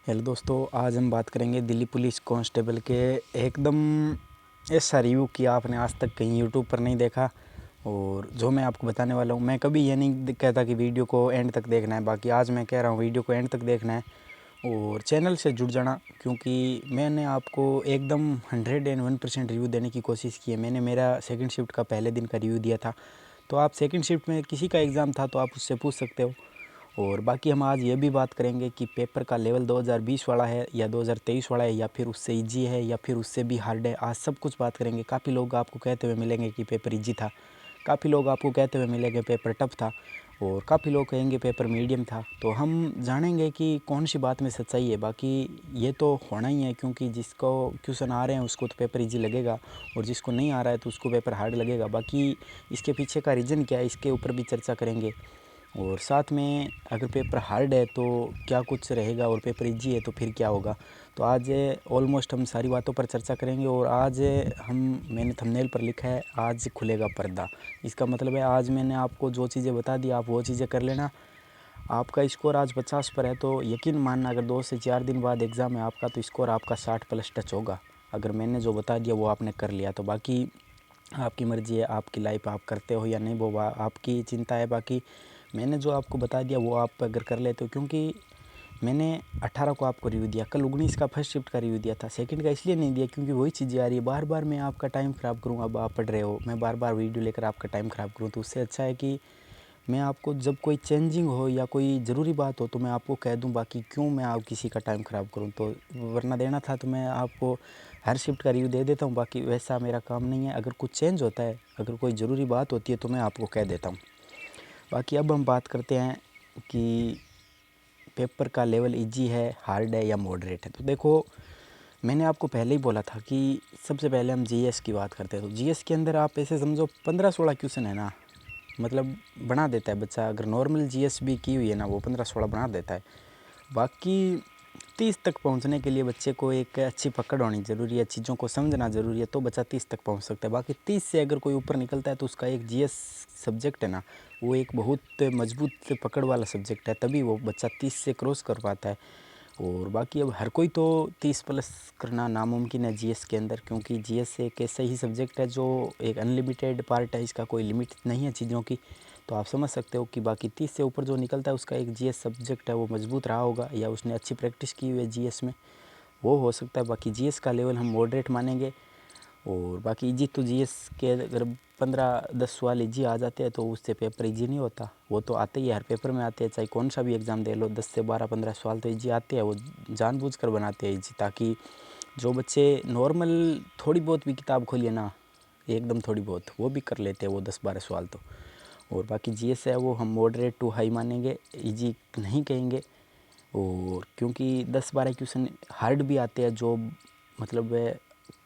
Hello दोस्तों, आज हम बात करेंगे दिल्ली पुलिस कांस्टेबल के एकदम ऐसा रिव्यू कि आपने आज तक कहीं यूट्यूब पर नहीं देखा। और जो मैं आपको बताने वाला हूँ, मैं कभी ये नहीं कहता कि वीडियो को एंड तक देखना है, बाकी आज मैं कह रहा हूँ वीडियो को एंड तक देखना है और चैनल से जुड़ जाना, क्योंकि मैंने आपको एकदम 101% रिव्यू देने की कोशिश की है। मैंने मेरा सेकंड शिफ्ट का पहले दिन का रिव्यू दिया था, तो आप सेकंड शिफ्ट में किसी का एग्ज़ाम था तो आप उससे पूछ सकते हो। और बाकी हम आज ये भी बात करेंगे कि पेपर का लेवल 2020 वाला है या 2023 वाला है या फिर उससे इजी है या फिर उससे भी हार्ड है। आज सब कुछ बात करेंगे। काफ़ी लोग आपको कहते हुए मिलेंगे कि पेपर इजी था, काफ़ी लोग आपको कहते हुए मिलेंगे पेपर टफ था, और काफ़ी लोग कहेंगे पेपर मीडियम था। तो हम जानेंगे कि कौन सी बात में सच्चाई है। बाकी ये तो होना ही है, क्योंकि जिसको क्वेश्चन आ रहे हैं उसको तो पेपर इजी लगेगा और जिसको नहीं आ रहा है तो उसको पेपर हार्ड लगेगा। बाकी इसके पीछे का रीज़न क्या है, इसके ऊपर भी चर्चा करेंगे। और साथ में अगर पेपर हार्ड है तो क्या कुछ रहेगा और पेपर इजी है तो फिर क्या होगा। तो आज ऑलमोस्ट हम सारी बातों पर चर्चा करेंगे। और आज मैंने थंबनेल पर लिखा है, आज खुलेगा पर्दा। इसका मतलब है आज मैंने आपको जो चीज़ें बता दी आप वो चीज़ें कर लेना। आपका स्कोर आज 50 पर है तो यकीन मानना अगर 2 से 4 दिन बाद एग्ज़ाम है आपका तो स्कोर आपका 60 प्लस टच होगा, अगर मैंने जो बता दिया वो आपने कर लिया तो। बाकी आपकी मर्ज़ी है, आपकी लाइफ आप करते हो या नहीं वो आपकी चिंता है। बाकी मैंने जो आपको बता दिया वो आप अगर कर लेते हो, क्योंकि मैंने 18 को आपको रिव्यू दिया, कल 19 का फर्स्ट शिफ्ट का रिव्यू दिया था। सेकंड का इसलिए नहीं दिया क्योंकि वही चीज़ें आ रही है, बार बार मैं आपका टाइम ख़राब करूँ। अब आप पढ़ रहे हो, मैं बार बार वीडियो लेकर आपका टाइम ख़राब करूँ, तो उससे अच्छा है कि मैं आपको जब कोई चेंजिंग हो या कोई ज़रूरी बात हो तो मैं आपको कह दूं। बाकी क्यों मैं आप किसी का टाइम ख़राब करूं, तो वरना देना था तो मैं आपको हर शिफ्ट का रिव्यू दे देता हूं। बाकी वैसा मेरा काम नहीं है, अगर कुछ चेंज होता है, अगर कोई ज़रूरी बात होती है तो मैं आपको कह देता हूं। बाकी अब हम बात करते हैं कि पेपर का लेवल ईजी है, हार्ड है या मॉडरेट है। तो देखो, मैंने आपको पहले ही बोला था कि सबसे पहले हम जीएस की बात करते हैं। तो जीएस के अंदर आप ऐसे समझो 15-16 क्वेश्चन है ना, मतलब बना देता है बच्चा। अगर नॉर्मल जीएस भी की हुई है ना वो 15-16 बना देता है। बाकी 30 तक पहुंचने के लिए बच्चे को एक अच्छी पकड़ होनी ज़रूरी है, चीज़ों को समझना ज़रूरी है, तो बच्चा 30 तक पहुंच सकता है। बाकी 30 से अगर कोई ऊपर निकलता है तो उसका एक जीएस सब्जेक्ट है ना, वो एक बहुत मजबूत पकड़ वाला सब्जेक्ट है, तभी वो बच्चा 30 से क्रॉस कर पाता है। और बाकी अब हर कोई तो 30 प्लस करना नामुमकिन है जीएस के अंदर, क्योंकि जीएस एक ऐसा ही सब्जेक्ट है जो एक अनलिमिटेड पार्ट है, इसका कोई लिमिट नहीं है चीज़ों की। तो आप समझ सकते हो कि बाकी 30 से ऊपर जो निकलता है उसका एक जीएस सब्जेक्ट है वो मजबूत रहा होगा या उसने अच्छी प्रैक्टिस की हुई है जीएस में, वो हो सकता है। बाकी जीएस का लेवल हम मॉडरेट मानेंगे। और बाकी इजी तो जीएस के अगर 15-10 सवाल इजी आ जाते हैं तो उससे पेपर इजी नहीं होता, वो तो आते ही हर पेपर में आते हैं, चाहे कौन सा भी एग्ज़ाम दे लो, 10 से 12-15 सवाल तो इजी आते हैं। वो जानबूझकर बनाते हैं इजी, ताकि जो बच्चे नॉर्मल थोड़ी बहुत भी किताब खोलिए ना, एकदम थोड़ी बहुत वो भी कर लेते हैं वो 10-12 सवाल तो। और बाकी जीएस है वो हम मॉडरेट टू हाई मानेंगे, इजी नहीं कहेंगे। और क्योंकि 10-12 क्वेश्चन हार्ड भी आते हैं जो मतलब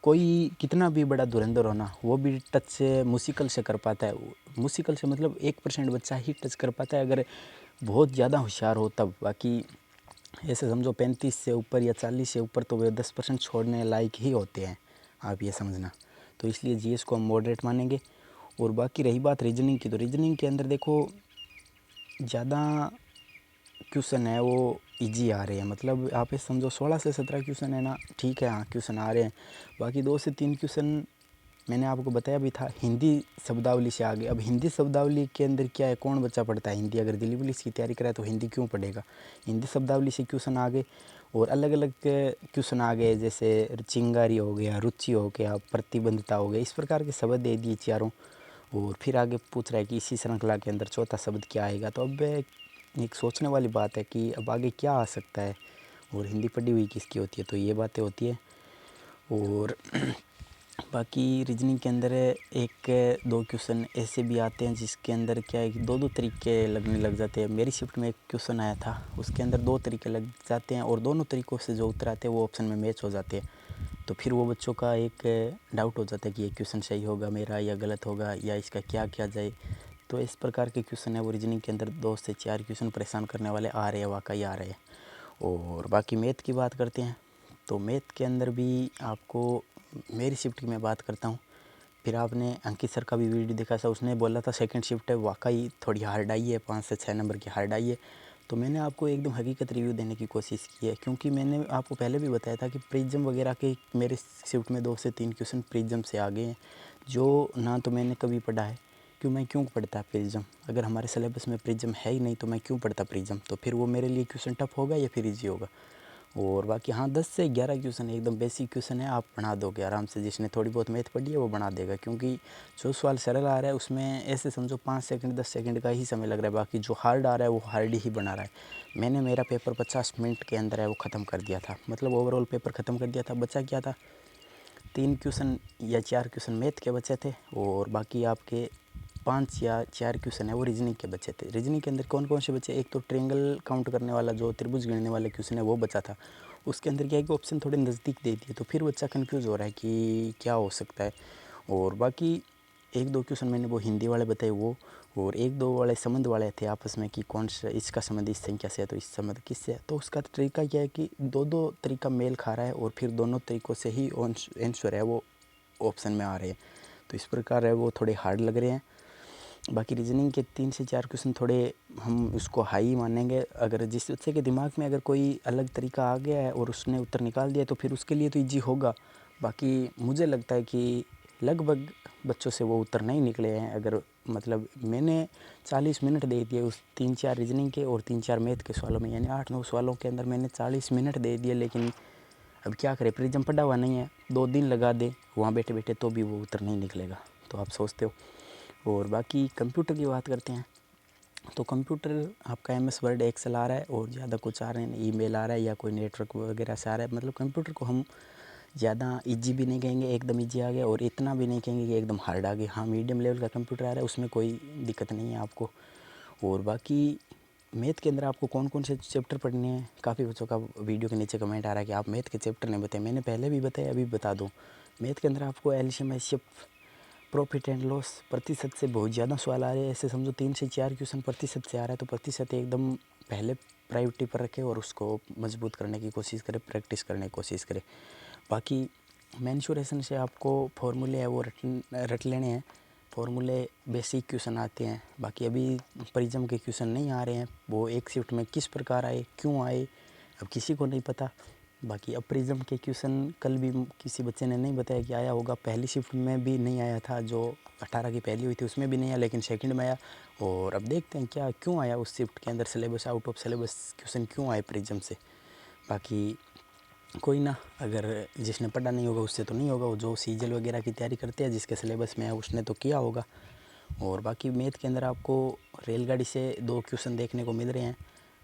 कोई कितना भी बड़ा धुरंधर हो ना वो भी टच से मुश्किल से कर पाता है। मुश्किल से मतलब 1% बच्चा ही टच कर पाता है अगर बहुत ज़्यादा होशियार हो तब। बाकी ऐसे समझो 35 से ऊपर या 40 से ऊपर तो वे 10% छोड़ने लायक ही होते हैं, आप ये समझना। तो इसलिए जीएस को हम मॉडरेट मानेंगे। और बाकी रही बात रीजनिंग की, तो रीजनिंग के अंदर देखो ज़्यादा क्वेश्चन है वो इजी आ रहे हैं, मतलब आप ये समझो 16 से 17 क्वेश्चन है ना, ठीक है, हाँ क्वेश्चन आ रहे हैं। बाकी 2 से 3 क्वेश्चन मैंने आपको बताया भी था हिंदी शब्दावली से आगे। अब हिंदी शब्दावली के अंदर क्या है, कौन बच्चा पढ़ता है हिंदी, अगर दिल्ली पुलिस की तैयारी कराए तो हिंदी क्यों पढ़ेगा। हिंदी शब्दावली से क्वेश्चन आ गए और अलग अलग क्वेश्चन आ गए, जैसे चिंगारी हो गया, रुचि हो गया, प्रतिबद्धता हो गया, इस प्रकार के शब्द दे दिए चारों। और फिर आगे पूछ रहा है कि इसी श्रृंखला के अंदर चौथा शब्द क्या आएगा। तो अब एक सोचने वाली बात है कि अब आगे क्या आ सकता है और हिंदी पढ़ी हुई किसकी होती है, तो ये बातें होती है। और बाकी रीजनिंग के अंदर 1-2 क्वेश्चन ऐसे भी आते हैं जिसके अंदर क्या है कि 2-2 तरीके लगने लग जाते हैं। मेरी शिफ्ट में एक क्वेश्चन आया था उसके अंदर 2 तरीके लग जाते हैं और दोनों तरीक़ों से जो उत्तर आते हैं वो ऑप्शन में मैच हो जाते हैं। तो फिर वो बच्चों का एक डाउट हो जाता है कि ये क्वेश्चन सही होगा मेरा या गलत होगा या इसका क्या किया जाए। तो इस प्रकार के क्वेश्चन है वो रीजनिंग के अंदर 2 से 4 क्वेश्चन परेशान करने वाले आ रहे हैं, वाकई आ रहे हैं। और बाकी मैथ की बात करते हैं, तो मैथ के अंदर भी आपको मेरी शिफ्ट की मैं बात करता हूँ। फिर आपने अंकित सर का भी वीडियो देखा था, उसने बोला था सेकंड शिफ्ट है, वाकई थोड़ी हार्ड आई है, 5 से 6 नंबर की हार्ड आई है। तो मैंने आपको एकदम हकीकत रिव्यू देने की कोशिश की है, क्योंकि मैंने आपको पहले भी बताया था कि प्रिज्म वगैरह के मेरे शिफ्ट में 2 से 3 क्वेश्चन प्रिज्म से आ गए हैं, जो ना तो मैंने कभी पढ़ा है। मैं क्यों पढ़ता प्रिज्म? अगर हमारे सिलेबस में प्रिज्म है ही नहीं तो मैं क्यों पढ़ता प्रिज्म? तो फिर वो मेरे लिए क्वेश्चन टफ होगा या फिर ईजी होगा? और बाकी हाँ, 10 से 11 क्वेश्चन एकदम बेसिक क्वेश्चन है, आप बना दोगे आराम से। जिसने थोड़ी बहुत मैथ पढ़ी है वो बना देगा, क्योंकि जो सवाल सरल आ रहा है उसमें ऐसे समझो 5 सेकंड 10 सेकंड का ही समय लग रहा है, बाकी जो हार्ड आ रहा है वो हार्ड ही बना रहा है। मैंने मेरा पेपर 50 मिनट के अंदर है वो ख़त्म कर दिया था, मतलब ओवरऑल पेपर ख़त्म कर दिया था। बचा क्या था? 3 क्वेश्चन या 4 क्वेश्चन मैथ के बचे थे, और बाकी आपके 5 या 4 क्वेश्चन है वो रीजनिंग के बचे थे। रीजनिंग के अंदर कौन कौन से बचे? एक तो ट्रायंगल काउंट करने वाला, जो त्रिभुज गिनने वाले क्वेश्चन है वो बचा था। उसके अंदर क्या है कि ऑप्शन थोड़े नज़दीक दे दिए, तो फिर बच्चा कन्फ्यूज़ हो रहा है कि क्या हो सकता है। और बाकी 1-2 क्वेश्चन मैंने वो हिंदी वाले बताए वो, और 1-2 वाले संबंध वाले थे आपस में कि कौन सा इसका संबंध इस संख्या से है तो इस संबंध किससे है। तो उसका तरीका क्या है कि 2-2 तरीका मेल खा रहा है, और फिर दोनों तरीक़ों से ही आंसर है वो ऑप्शन में आ रहे हैं। तो इस प्रकार है वो थोड़े हार्ड लग रहे हैं। बाकी रीजनिंग के 3 से 4 क्वेश्चन थोड़े हम उसको हाई मानेंगे। अगर जिस बच्चे के दिमाग में अगर कोई अलग तरीका आ गया है और उसने उत्तर निकाल दिया तो फिर उसके लिए तो ईजी होगा। बाकी मुझे लगता है कि लगभग बच्चों से वो उत्तर नहीं निकले हैं। अगर मतलब मैंने 40 मिनट दे दिए उस 3-4 रीजनिंग के और 3-4 मैथ के सवालों में, यानी 8-9 सवालों के अंदर मैंने 40 मिनट दे दिए। लेकिन अब क्या करें, प्रिज्म पढ़ा हुआ नहीं है, 2 दिन लगा दे वहाँ बैठे बैठे तो भी वो उत्तर नहीं निकलेगा। तो आप सोचते हो। और बाकी कंप्यूटर की बात करते हैं, तो कंप्यूटर आपका MS वर्ड एक्सेल आ रहा है और ज़्यादा कुछ आ रहा है नहीं, ईमेल आ रहा है या कोई नेटवर्क वगैरह से आ रहा है। मतलब कंप्यूटर को हम ज़्यादा इजी भी नहीं कहेंगे एकदम इजी आ गया, और इतना भी नहीं कहेंगे कि एकदम हार्ड आ गया। हाँ, मीडियम लेवल का कंप्यूटर आ रहा है, उसमें कोई दिक्कत नहीं है आपको। और बाकी मैथ के अंदर आपको कौन कौन से चैप्टर पढ़ने हैं? काफ़ी बच्चों का वीडियो के नीचे कमेंट आ रहा है कि आप मैथ के चैप्टर नहीं बताए। मैंने पहले भी बताया, अभी बता दूँ। मैथ के अंदर आपको LCM, HCF, profit and loss, प्रतिशत से बहुत ज़्यादा सवाल आ रहे हैं। ऐसे समझो 3 से 4 क्वेश्चन प्रतिशत से आ रहा है, तो प्रतिशत एकदम पहले प्रायोरिटी पर रखें और उसको मजबूत करने की कोशिश करें, प्रैक्टिस करने की कोशिश करें। बाकी मेंसुरेशन से आपको फॉर्मूले है वो रट लेने हैं। फॉर्मूले बेसिक क्वेश्चन आते हैं। बाकी अभी प्रिज्म के क्वेश्चन नहीं आ रहे हैं, वो एक शिफ्ट में किस प्रकार आए, क्यों आए, अब किसी को नहीं पता। बाकी अब प्रिज्म के क्वेश्चन कल भी किसी बच्चे ने नहीं बताया कि आया होगा। पहली शिफ्ट में भी नहीं आया था, जो 18 की पहली हुई थी उसमें भी नहीं आया, लेकिन सेकंड में आया। और अब देखते हैं क्या क्यों आया उस शिफ्ट के अंदर, syllabus out of syllabus question क्यों आए प्रिज्म से। बाकी कोई ना, अगर जिसने पढ़ा नहीं होगा उससे तो नहीं होगा, वो जो सीजल वगैरह की तैयारी करते हैं जिसके सिलेबस में है उसने तो किया होगा। और बाकी मैथ के अंदर आपको रेलगाड़ी से 2 क्वेश्चन देखने को मिल रहे हैं,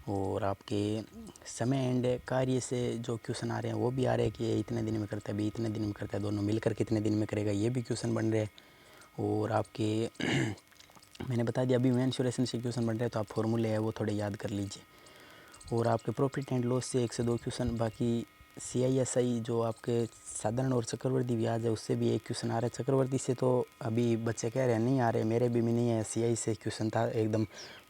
और आपके समय एंड कार्य से जो क्वेश्चन आ रहे हैं वो भी आ रहे हैं कि ये इतने दिन में करता है, भी इतने दिन में करता है, दोनों मिलकर कितने दिन में करेगा, ये भी क्वेश्चन बन रहे हैं। और आपके मैंने बता दिया अभी मेंसुरेशन से क्वेश्चन बन रहे हैं, तो आप फॉर्मूले है वो थोड़े याद कर लीजिए। और आपके प्रॉफिट एंड लॉस से 1 से 2 क्वेश्चन। बाकी CISI जो आपके साधारण और चक्रवर्ती ब्याज है उससे भी 1 क्वेश्चन आ रहा है। चक्रवर्ती से तो अभी बच्चे कह रहे हैं नहीं आ रहे, मेरे भी नहीं है। CI से क्वेश्चन था एकदम,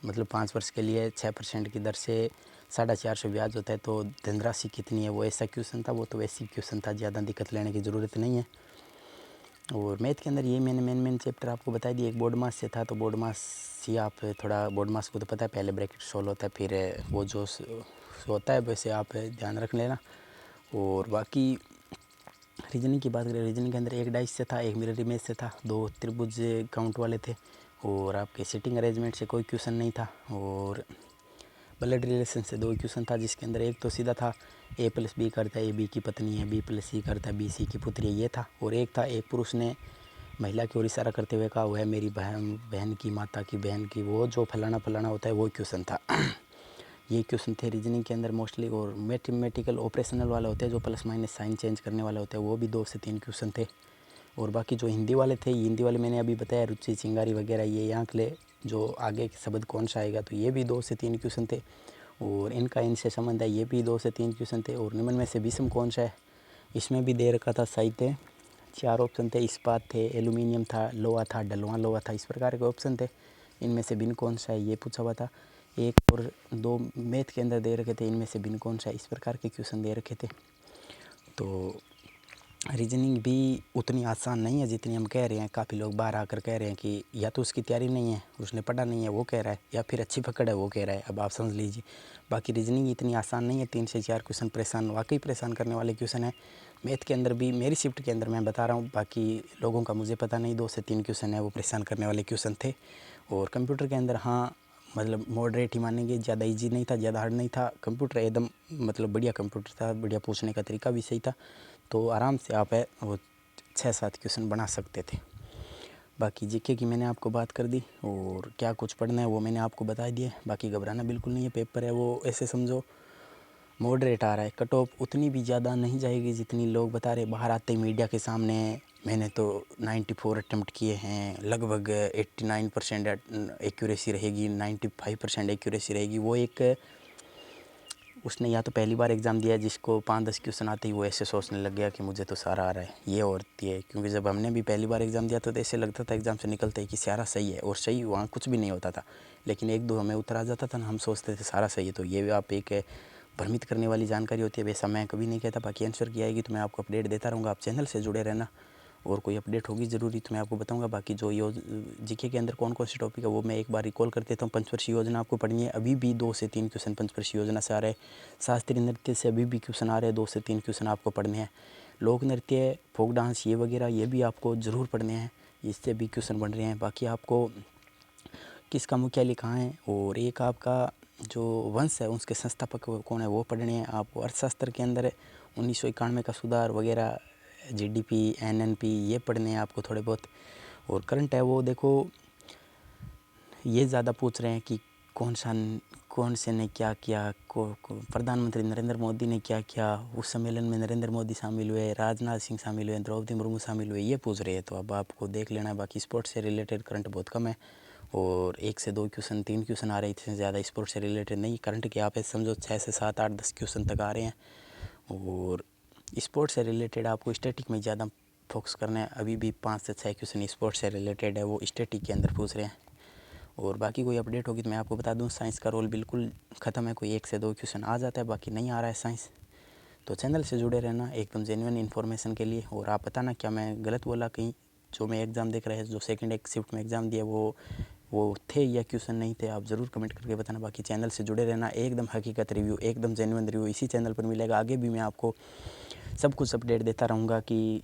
मतलब 5 वर्ष के लिए 6% की दर से 450 ब्याज होता है, तो धनराशि कितनी है वो ऐसा क्वेश्चन था। वो तो वैसी क्वेश्चन था, ज़्यादा दिक्कत लेने की ज़रूरत नहीं है। और मैथ के अंदर ये मैंने मेन चैप्टर आपको बता दिया। एक बोर्ड मास से था, तो बोर्ड मास ही आप थोड़ा, बोर्ड मास को तो पता है पहले ब्रैकेट सोल्व होता है, फिर वो जो होता है वैसे आप ध्यान रख लेना। और बाकी रीजनिंग की बात करें, रीजनिंग के अंदर एक डाइस से था, एक मिरर इमेज से था, 2 त्रिभुज काउंट वाले थे, और आपके सिटिंग अरेंजमेंट से कोई क्वेश्चन नहीं था। और ब्लड रिलेशन से 2 क्वेश्चन था, जिसके अंदर एक तो सीधा था A+B करता है AB की पत्नी है, B+C करता है BC की पुत्री है, ये था। और एक था, एक पुरुष ने महिला की ओर इशारा करते हुए कहा वह मेरी बहन की माता की बहन की, वो जो फलाना फलाना होता है वो क्वेश्चन था। ये क्वेश्चन थे रीजनिंग के अंदर मोस्टली। और मैथमेटिकल ऑपरेशनल वाले होते हैं जो प्लस माइनस साइन चेंज करने वाले होते हैं, वो भी 2 से 3 क्वेश्चन थे। और बाकी जो हिंदी वाले थे, हिंदी वाले मैंने अभी बताया, रुचि चिंगारी वगैरह, ये आँख ले, जो आगे शब्द कौन सा आएगा, तो ये भी 2 से 3 क्वेश्चन थे। और इनका इनसे संबंध है, ये भी 2 से 3 क्वेश्चन थे। और निम्न में से विषम कौन सा है, इसमें भी दे रखा था साहित्य, 4 ऑप्शन थे, इस्पात थे, एल्यूमिनियम था, लोहा था, ढलवां लोहा था, इस प्रकार के ऑप्शन थे। इनमें से भिन्न कौन सा है ये पूछा हुआ था। 1 और 2 मैथ के अंदर दे रखे थे, इनमें से भिन्न कौन सा है, इस प्रकार के क्वेश्चन दे रखे थे। तो रीजनिंग भी उतनी आसान नहीं है जितनी हम कह रहे हैं। काफ़ी लोग बाहर आकर कह रहे हैं कि या तो उसकी तैयारी नहीं है, उसने पढ़ा नहीं है वो कह रहा है, या फिर अच्छी पकड़ है वो कह रहा है। अब आप समझ लीजिए। बाकी रीजनिंग इतनी आसान नहीं है। 3 से 4 क्वेश्चन परेशान, वाकई परेशान करने वाले क्वेश्चन है। मैथ के अंदर भी मेरी शिफ्ट के अंदर मैं बता रहा हूँ, बाकी लोगों का मुझे पता नहीं। 2 से 3 क्वेश्चन है वो परेशान करने वाले क्वेश्चन थे। और कंप्यूटर के अंदर हाँ मतलब मॉडरेट ही मानेंगे, ज़्यादा इजी नहीं था, ज़्यादा हार्ड नहीं था। कंप्यूटर एकदम मतलब बढ़िया कंप्यूटर था, बढ़िया पूछने का तरीका भी सही था। तो आराम से आप वो 6-7 क्वेश्चन बना सकते थे। बाकी जीके की मैंने आपको बात कर दी, और क्या कुछ पढ़ना है वो मैंने आपको बता दिया। बाकी घबराना बिल्कुल नहीं है। पेपर है वो ऐसे समझो मॉडरेट आ रहा है। कट ऑफ उतनी भी ज़्यादा नहीं जाएगी जितनी लोग बता रहे। बाहर आते ही मीडिया के सामने मैंने तो 94 अटैम्प्ट किए हैं, लगभग 89% एक्यूरेसी रहेगी, 95% एक्यूरेसी रहेगी। वो एक उसने या तो पहली बार एग्ज़ाम दिया, जिसको 5-10 क्वेश्चन आते ही वो ऐसे सोचने लग गया कि मुझे तो सारा आ रहा है। ये होती है, क्योंकि जब हमने भी पहली बार एग्ज़ाम दिया तो ऐसे लगता था एग्ज़ाम से निकलते ही कि सारा सही है, और सही वहाँ कुछ भी नहीं होता था। लेकिन 1-2 हमें उतर आ जाता था ना, हम सोचते थे सारा सही है। तो ये आप एक भ्रमित करने वाली जानकारी होती है। वैसा मैं कभी नहीं कहता। बाकी आंसर की आएगी तो मैं आपको अपडेट देता रहूँगा। आप चैनल से जुड़े रहना, और कोई अपडेट होगी ज़रूरी तो मैं आपको बताऊंगा। बाकी जो जीके के अंदर कौन कौन से टॉपिक है वो मैं एक बार रिकॉल कर देता हूँ। पंचवर्षीय योजना आपको पढ़नी है। अभी भी 2 से 3 क्वेश्चन पंचवर्षीय योजना से आ रहे हैं। शास्त्रीय नृत्य से अभी भी क्वेश्चन आ रहे हैं, 2 से 3 क्वेश्चन आपको पढ़ने हैं। लोक नृत्य, फोक डांस ये वगैरह ये भी आपको ज़रूर पढ़ने हैं, इससे भी क्वेश्चन बन रहे हैं। बाकी आपको किसका मुख्यालय कहाँ है, और एक आपका जो वंश है उसके संस्थापक कौन है वो पढ़ने हैं आपको। अर्थशास्त्र के अंदर 1991 का सुधार वगैरह, जीडीपी, एनएनपी ये पढ़ने हैं आपको थोड़े बहुत। और करंट है वो देखो, ये ज़्यादा पूछ रहे हैं कि कौन से ने क्या किया, प्रधानमंत्री नरेंद्र मोदी ने क्या किया, उस सम्मेलन में नरेंद्र मोदी शामिल हुए, राजनाथ सिंह शामिल हुए, द्रौपदी मुर्मू शामिल हुए, ये पूछ रहे हैं। तो अब आपको देख लेना है। बाकी स्पोर्ट्स से रिलेटेड करंट बहुत कम है, और 1 से 2 क्वेश्चन 3 क्वेश्चन आ रहे हैं, इससे ज़्यादा स्पोर्ट्स से रिलेटेड नहीं। करंट के आप समझो 6 से 7 8 10 क्वेश्चन तक आ रहे हैं। और स्पोर्ट्स से रिलेटेड आपको स्टैटिक में ज़्यादा फोकस करना है। अभी भी 5 से 6 क्वेश्चन स्पोर्ट्स से रिलेटेड है, वो स्टैटिक के अंदर पूछ रहे हैं। और बाकी कोई अपडेट होगी तो मैं आपको बता दूं। साइंस का रोल बिल्कुल ख़त्म है, कोई 1 से 2 क्वेश्चन आ जाता है, बाकी नहीं आ रहा है साइंस। तो चैनल से जुड़े रहना एकदम जेन्युइन इन्फॉर्मेशन के लिए। और आप बताना क्या मैं गलत बोला कहीं, जो मैं एग्ज़ाम देख रहे हैं, जो सेकंड एक शिफ्ट में एग्ज़ाम दिया वो थे या क्वेश्चन नहीं थे, आप ज़रूर कमेंट करके बताना। बाकी चैनल से जुड़े रहना, एकदम हकीकत रिव्यू, एकदम जेन्युइन रिव्यू इसी चैनल पर मिलेगा। आगे भी मैं आपको सब कुछ अपडेट देता रहूँगा कि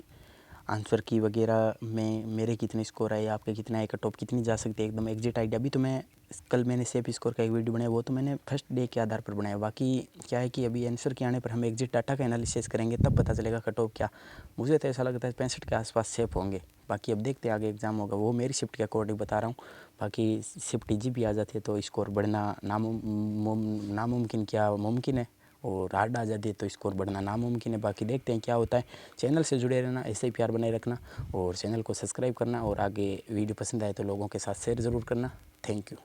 आंसर की वगैरह में मेरे कितने स्कोर आए, आपके कितना है, कट ऑफ कितनी जा सकती है, एकदम एग्जैक्ट आइडिया। अभी तो कल मैंने सेफ स्कोर का एक वीडियो बनाया, वो तो मैंने फर्स्ट डे के आधार पर बनाया। बाकी क्या है कि अभी आंसर के आने पर हम एग्जैक्ट डाटा का एनालिसिस करेंगे, तब पता चलेगा कट ऑफ क्या। मुझे तो ऐसा लगता है 65 के आसपास सेफ होंगे। बाकी अब देखते हैं आगे एग्ज़ाम होगा, वो मेरी शिफ्ट के अकॉर्डिंग बता रहा हूँ। बाकी शिफ्ट ईजी भी आ जाती है तो स्कोर बढ़ना नामुमकिन क्या मुमकिन है, और हार्ड आ जाती है तो स्कोर बढ़ना नामुमकिन है। बाकी देखते हैं क्या होता है। चैनल से जुड़े रहना, ऐसे ही प्यार बनाए रखना, और चैनल को सब्सक्राइब करना, और आगे वीडियो पसंद आए तो लोगों के साथ शेयर ज़रूर करना। Thank you.